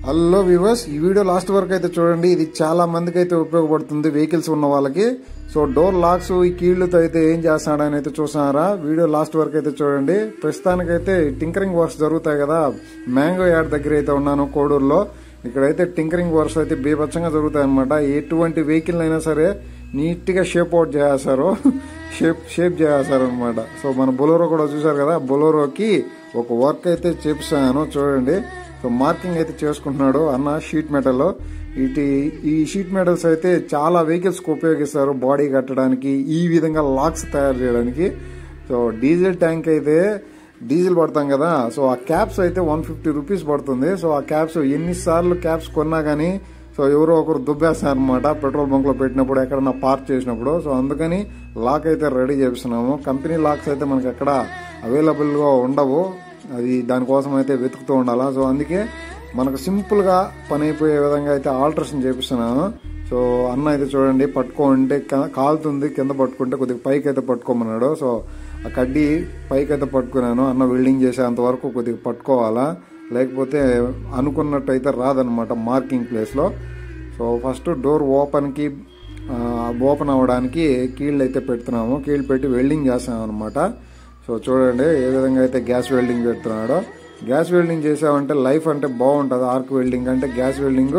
Hello viewers, ఈ video last వరకు అయితే చూడండి. ఇది చాలా మందికి అయితే ఉపయోగపడుతుంది, వెహికల్స్ ఉన్న వాళ్ళకి. సో డోర్ లాక్స్ ఈ కీళ్లతో అయితే ఏం చేస్తున్నాడని అయితే చూసారా. వీడియో లాస్ట్ వరకు అయితే చూడండి. ప్రస్తుతానికైతే టింకరింగ్ వర్క్స్ జరుగుతాయి కదా, మ్యాంగో యార్డ్ దగ్గర అయితే ఉన్నాను కోడూరులో. ఇక్కడైతే టింకరింగ్ వర్క్స్ అయితే బీభత్సంగా జరుగుతాయి అనమాట. ఎటువంటి వెహికల్ అయినా సరే నీట్ గా షేప్ అవుట్ చేస్తారు, షేప్ చేస్తారు అనమాట. సో మన బొలోరో కూడా చూసారు కదా, బొలోరోకి ఒక వర్క్ అయితే చేపిస్తాను చూడండి. సో మార్కింగ్ అయితే చేసుకుంటున్నాడు అన్న షీట్ మెటల్. ఈ షీట్ మెటల్స్ అయితే చాలా వెహికల్స్ కు ఉపయోగిస్తారు, బాడీ కట్టడానికి, ఈ విధంగా లాక్స్ తయారు చేయడానికి. సో డీజిల్ ట్యాంక్ అయితే డీజిల్ పడతాం కదా, సో ఆ క్యాప్స్ అయితే 150 రూపీస్ పడుతుంది. సో ఆ క్యాప్స్ ఎన్నిసార్లు క్యాప్స్ కొన్నా గానీ సో ఎవరో ఒకరు దుబ్బేస్తారు అనమాట పెట్రోల్ బంక్ లో పెట్టినప్పుడు, ఎక్కడన్నా పార్క్ చేసినప్పుడు. సో అందుకని లాక్ అయితే రెడీ చేపిస్తున్నాము. కంపెనీ లాక్స్ అయితే మనకి ఎక్కడ అవైలబుల్ గా ఉండవు, అది దానికోసం అయితే వెతుకుతూ ఉండాలా. సో అందుకే మనకు సింపుల్ గా పని అయిపోయే విధంగా అయితే ఆల్టరేషన్ చేపిస్తున్నాను. సో అన్న అయితే చూడండి, పట్టుకోంటే కాలుతుంది, కింద పట్టుకుంటే కొద్దిగా పైకి అయితే పట్టుకోమన్నాడు. సో ఆ కడ్డీ పైకి అయితే పట్టుకున్నాను. అన్న వెల్డింగ్ చేసేంత వరకు కొద్దిగా పట్టుకోవాలా, లేకపోతే అనుకున్నట్టు అయితే రాదనమాట మార్కింగ్ ప్లేస్ లో. సో ఫస్ట్ డోర్ ఓపెన్ అవ్వడానికి కీళ్ళు అయితే పెడుతున్నాము. కీళ్ళు పెట్టి వెల్డింగ్ చేస్తాం అనమాట. సో చూడండి ఏ విధంగా అయితే గ్యాస్ వెల్డింగ్ పెడుతున్నాడో. గ్యాస్ వెల్డింగ్ చేసామంటే లైఫ్ అంటే బాగుంటుంది, ఆర్క్ వెల్డింగ్ అంటే గ్యాస్ వెల్డింగ్.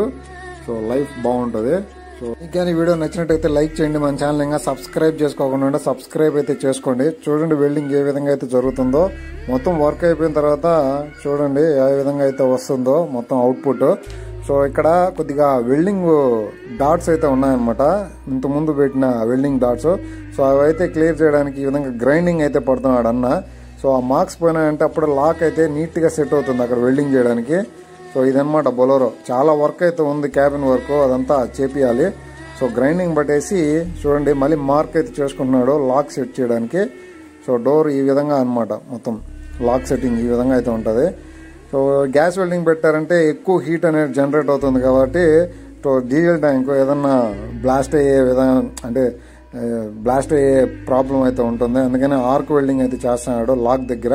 సో లైఫ్ బాగుంటుంది. సో కానీ వీడియో నచ్చినట్టయితే లైక్ చేయండి, మన ఛానల్ ఇంకా సబ్స్క్రైబ్ చేసుకోకుండా సబ్స్క్రైబ్ అయితే చేసుకోండి. చూడండి వెల్డింగ్ ఏ విధంగా అయితే జరుగుతుందో. మొత్తం వర్క్ అయిపోయిన తర్వాత చూడండి ఏ విధంగా అయితే వస్తుందో మొత్తం అవుట్పుట్. సో ఇక్కడ కొద్దిగా వెల్డింగ్ డాట్స్ అయితే ఉన్నాయన్నమాట, ఇంతకుముందు పెట్టిన వెల్డింగ్ డాట్స్. సో అవి అయితే క్లియర్ చేయడానికి ఈ విధంగా గ్రైండింగ్ అయితే పడుతున్నాడు అన్న. సో ఆ మార్క్స్ పోయినాయంటే అప్పుడు లాక్ అయితే నీట్ గా సెట్ అవుతుంది అక్కడ వెల్డింగ్ చేయడానికి. సో ఇదనమాట బొలోరో. చాలా వర్క్ అయితే ఉంది, క్యాబిన్ వర్క్ అదంతా చేపియాలి. సో గ్రైండింగ్ పట్టేసి చూడండి మళ్ళీ మార్క్ అయితే చేసుకుంటున్నాడు లాక్ సెట్ చేయడానికి. సో డోర్ ఈ విధంగా అనమాట, మొత్తం లాక్ సెట్టింగ్ ఈ విధంగా అయితే ఉంటుంది. సో గ్యాస్ వెల్డింగ్ పెట్టారంటే ఎక్కువ హీట్ అనేది జనరేట్ అవుతుంది కాబట్టి డీజిల్ ట్యాంక్ ఏదన్నా బ్లాస్ట్ అయ్యే విధంగా అంటే బ్లాస్ట్ అయ్యే ప్రాబ్లం అయితే ఉంటుంది. అందుకని ఆర్క్ వెల్డింగ్ అయితే చేస్తున్నాడు లాక్ దగ్గర.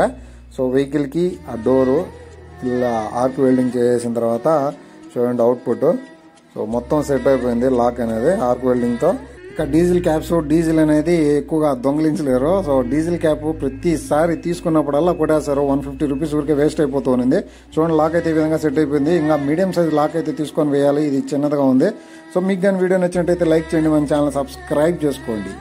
సో వెహికల్ కి ఆ డోరు ఇలా ఆర్క్ వెల్డింగ్ చేసిన తర్వాత చూడండి అవుట్పుట్. సో మొత్తం సెట్ అయిపోయింది లాక్ అనేది ఆర్క్ వెల్డింగ్ తో. ఇక డీజిల్ క్యాప్స్, డీజిల్ అనేది ఎక్కువగా దొంగలించలేరు. సో డీజిల్ క్యాప్ ప్రతిసారి తీసుకున్నప్పుడల్లా కొట్టేస్తారు, 150 రూపీస్ ఊరికే వేస్ట్ అయిపోతుంది. చూడండి లాక్ అయితే ఈ విధంగా సెట్ అయిపోయింది. ఇంకా మీడియం సైజ్ లాక్ అయితే తీసుకొని వేయాలి, ఇది చిన్నదిగా ఉంది. సో మీకు కానీ వీడియో నచ్చినట్టయితే లైక్ చేయండి, మన ఛానల్ సబ్స్క్రైబ్ చేసుకోండి.